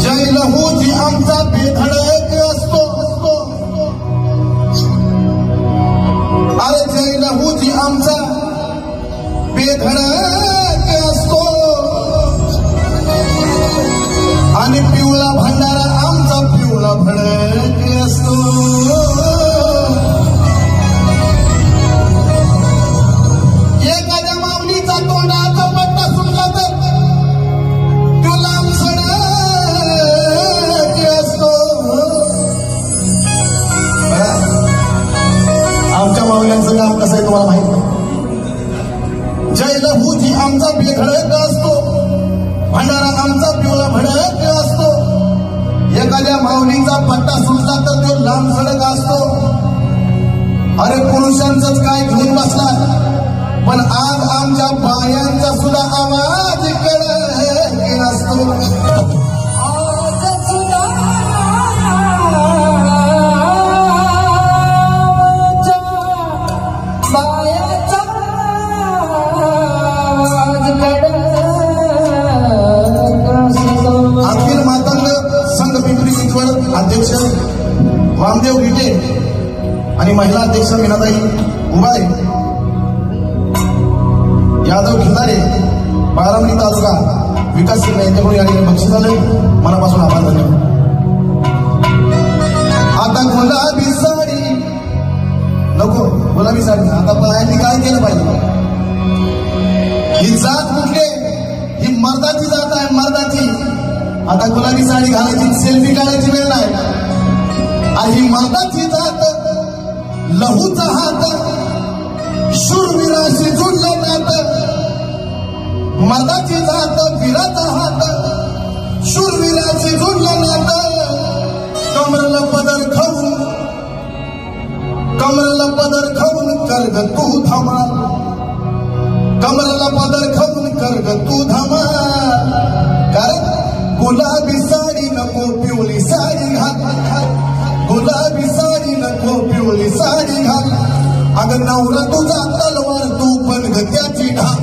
जय लहूजी आमचा बेधडक असतो, अरे जय लहूजी आमचा बेधडक असतो आणि पिवळा भंडारा आमचा पिवळा भडक असतो. एखाद्या माऊलीचा तोंडाचा पट्टा सुटला तर तो लांब सडक असतो. आमच्या माऊल्यांचं काम कसं आहे तुम्हाला माहित नाही. जय लहूजी आमचा बेधडक असतो, भंडारा आमचा पिवळा भडक असतो. एखाद्या माऊलीचा पट्टा सुटला तर तो लांब सडक असतो. अरे पुरुषांचंच काय घेऊन बसला, पण आज आमच्या बायांचा सुद्धा आवाज कडक असतो. अखिल मातंग संघ पिंपरी चिंचवड अध्यक्ष वामदेव गिटे आणि महिला अध्यक्ष मीनाताई उबाळे, यादव खिंदारे, बारामती तालुका विकास सेना यांच्याकडून या ठिकाणी बक्षीस झाले. मनापासून आभार, धन्यवाद. आता गुलाबी साडी नको, गुलाबी साडी आता बायांनी काय केलं पाहिजे. ही जात कुठली, ही मर्दाची जात आहे, मर्दाची. आता गुलाबी साडी घालायची, सेल्फी काढायची वेळ नाही. आणि ही मर्दाची जात, लहूचा हात, शूरवीराशी जुळलं नातं. मर्दाची जात, वीराचा हात, शूरवीराशी जुळलं नातं. कमरला पदर खाऊन, कमरला पदर खाऊन कर्ग तू धमाल, कमरला पदर खाऊन कर्ग तू धमाल. कारण गुलाबी साडी नको पिवळी साडी घाल, गुलाबी साडी नको पिवळी साडी घाल. अगं नवरा तुझा तलवार तू पण त्याची ढाल.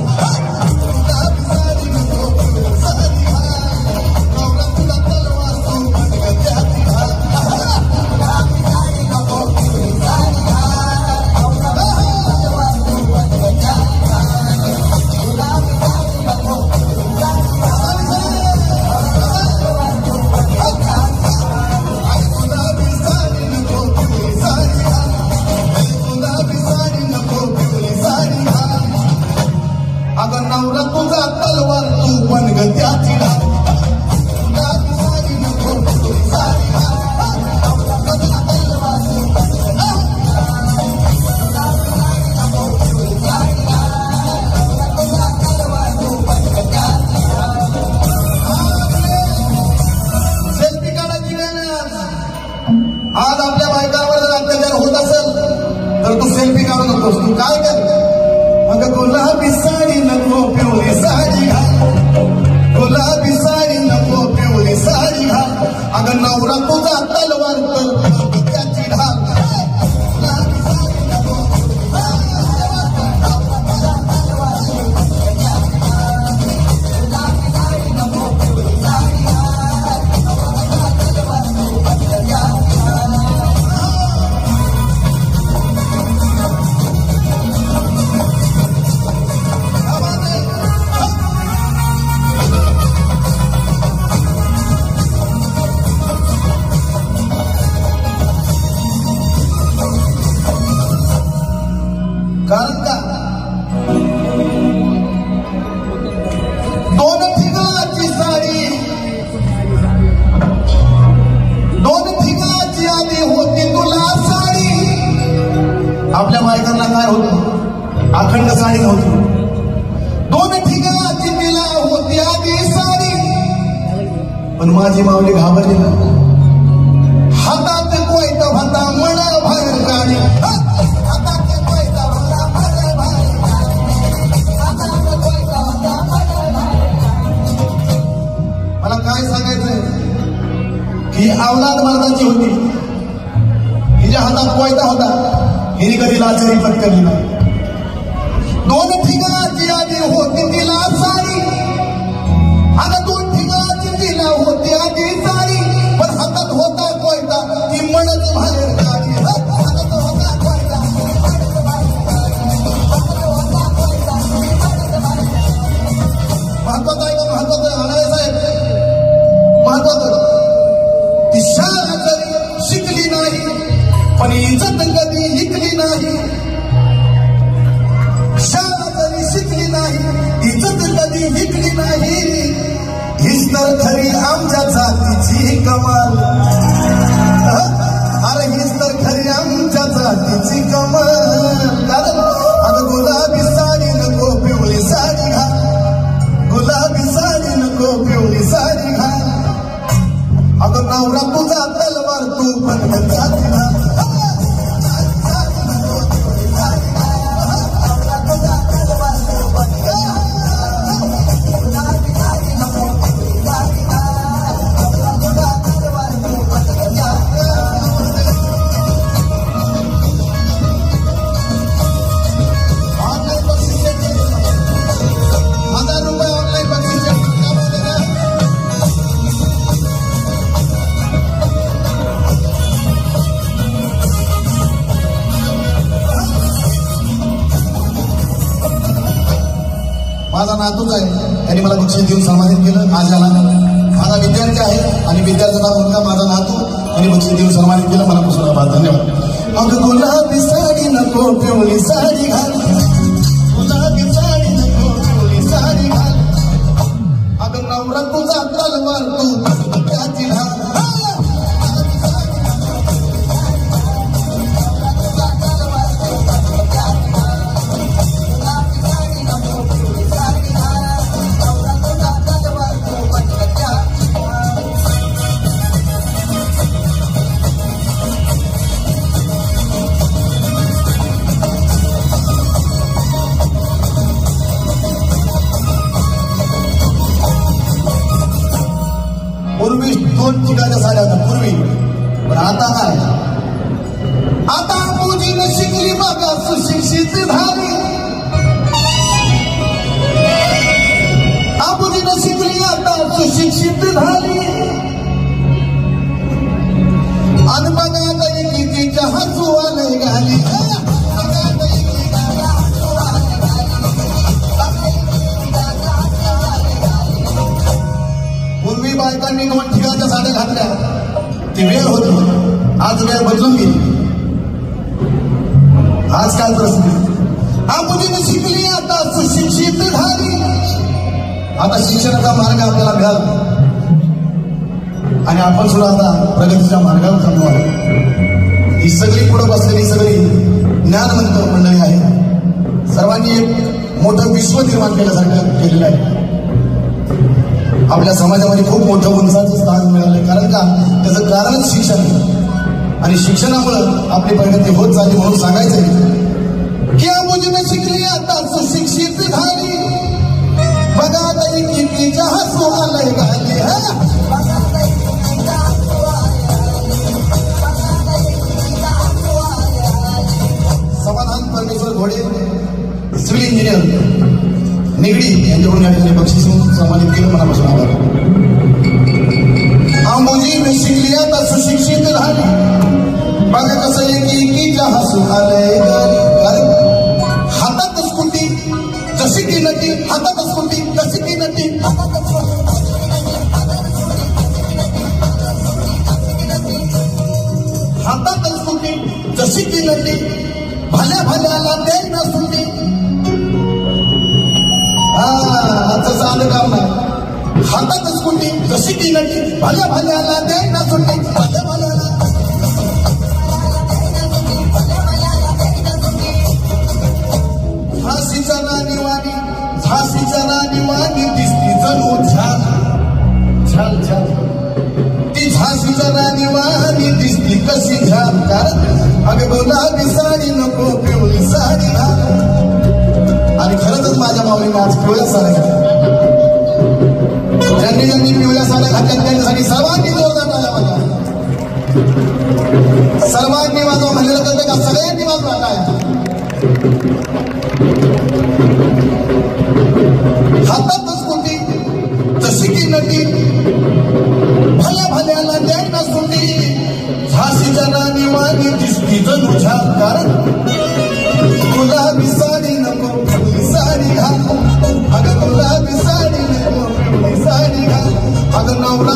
गुलाबी साडी नको पिवळी साडी घाल, नवरा तुझा तलवार तू पण त्याची ढाल. गुलाबी साडी नको पिवळी साडी घाल, नवरा तुझा तलवार तू पण त्याची ढाल. गुलाबी साडी नको पिवळी साडी घाल, अगं नवरा तुझा तलवार तू पण त्याची ढाल. गुलाबी साडी नको पिवळी साडी घाल, नवरा तुझा तलवार तू पण सेल्फी काढायची वेळ. आज आपल्या बायकांवर जर अत्याचार होत असेल तर तू सेल्फी काढू नकोस. तू काय कर, अगं गुलाबी साडी नको पिवळी साडी घाल, गुलाबी साडी नको पिवळी साडी घाल. अगं नवरा तुझा तलवार तर त्याची ढाल. गुलाबी साडी नको पिवळी साडी घाल, नवरा तुझा तलवार तर त्याची ढाल. गुलाबी साडी नको पिवळी साडी घाल, नवरा तुझा तलवार तर त्याची ढाल. कारण का दोन ठिकाणची साडी, दोन ठिकाणची आधी होती तुला साडी. आपल्या बायकांना काय होतं, अखंड साडी नव्हती. दोन ठिकाणची तिला होती आधी साडी, पण माझी माऊली घाबरली ना. हातात कोयता होता मन बाहेर काढी, हातात कोयता होता मन बाहेर काढी, हातात कोयता होता मन बाहेर काढी. मला काय सांगायचंय की अवलाद मर्दाची होती, हिच्या हातात कोयता होता, हिने कधी लाचारी पत्करली नाही. दोन ठिकाणची आधी होती तिला महत्वाचं. ती शाळा जरी शिकली नाही पण इज्जत कधी हिकली नाही. शाळा जरी शिकली नाही इज्जत कधी हिकली नाही. हीच तर खरी आमच्या जातीची कमाल. अरे हीच तर खरी आमच्या जातीची कमाल. कारण अगं गुलाबी साडी नको पिवळी साडी घाल. गुलाबी साडी नको पिवळी साडी घाल. अगं नवरा तुझा तलवार तू पण जाती घाल. माझा नातूच आहे, त्यांनी मला बक्षीस देऊन सन्मानित केलं. आज याला माझा विद्यार्थी आहे आणि विद्यार्थ्याचा मुलगा माझा नातू आणि बक्षीस देऊन सन्मानित केलं. मनापासून आभार, धन्यवाद. अगं गुलाबी साडी नको पिवळी साडी घाल. गुलाबी साडी नको पिवळी साडी घाल. अगं नवरा तुझा तलवार तू त्याची घाल. पूर्वी 2 ठिकाणच्या साड्या होत्या पूर्वी, पण आता काय? आता मुलीनं शिकली बघा सुशिक्षित झाली. मुलीनं शिकली आता सुशिक्षित झाली. आणि बघा एकीच्या हसुआ नाही घाली. पूर्वी बायकांनी 2 ठिकाणच्या साड्या घातल्या, ती वेळ होती. आज वेळ बदलून गेली. आज काय प्रश्न? मुलीनं शिकली आता सुशिक्षित झाली. आता शिक्षणाचा मार्ग आपल्याला मिळाला आणि आपण सुद्धा आता प्रगतीच्या मार्गावर चाललो आहे. ही सगळी पुढे बसलेली सगळी ज्ञानवंत मंडळी आहे. सर्वांनी एक मोठं विश्व निर्माण केल्यासारखं केलेलं आहे. आपल्या समाजामध्ये खूप मोठं उंचाचं स्थान मिळालं. कारण का? त्याचं कारणच शिक्षण आहे आणि शिक्षणामुळं आपली प्रगती होत चालली. म्हणून सांगायचं की मुलीनं शिकली आता सुशिक्षित झाली. बघा आता एकीच्या हसुआ नाही घाली. समाधान परमेश्वर घोडे सिव्हिल इंजिनियर निगडी यांच्याकडून या ठिकाणी बक्षीस सन्मानित केलं. मनापासून आभार. मुलीनं शिकली आता सुशिक्षित झाली. बघा कसं एकीच्या हसुआ नाही घाली. हातात स्कूटी जशी की नटी. हातात स्कूटी जशी की नटी. हातात स्कूटी जशी की नटी. भल्या भल्याला दे ना सुटी. तसं आलं काम नाही. हातात स्कूटी जशी की नटी. भल्या भल्याला दे ना सुटी. भल्या भल्याला झाशीच्या राणीवाणी. झाशीच्या राणीवाणी दिसती जणू झाल झाल झाल. ती झाशीच्या राणीवाणी दिसती कशी झाल. कारण अगं गुलाबी साडी नको पिवळी साडी घाल. आणि खरंच माझ्या माऊलीने आज पिवळ्या साड्या घातल्या. ज्यांनी ज्यांनी पिवळ्या साड्या घातल्या त्यांच्यासाठी सर्वांनी जोरदार टाळ्या वाजवा. सर्वांनी वाजवा म्हणलेलं कळतं का? सगळ्यांनी वाजवा टाळ्या. हातात स्कूटी जशी की नटी. भल्या भल्याला द्यायला सुटी. झाशीच्या राणीवाणी दिसती जणू झाल. कारण गुलाबी साडी नको पिवळी साडी घाल. अगं गुलाबी साडी नको पिवळी साडी घाल. अगं नवरा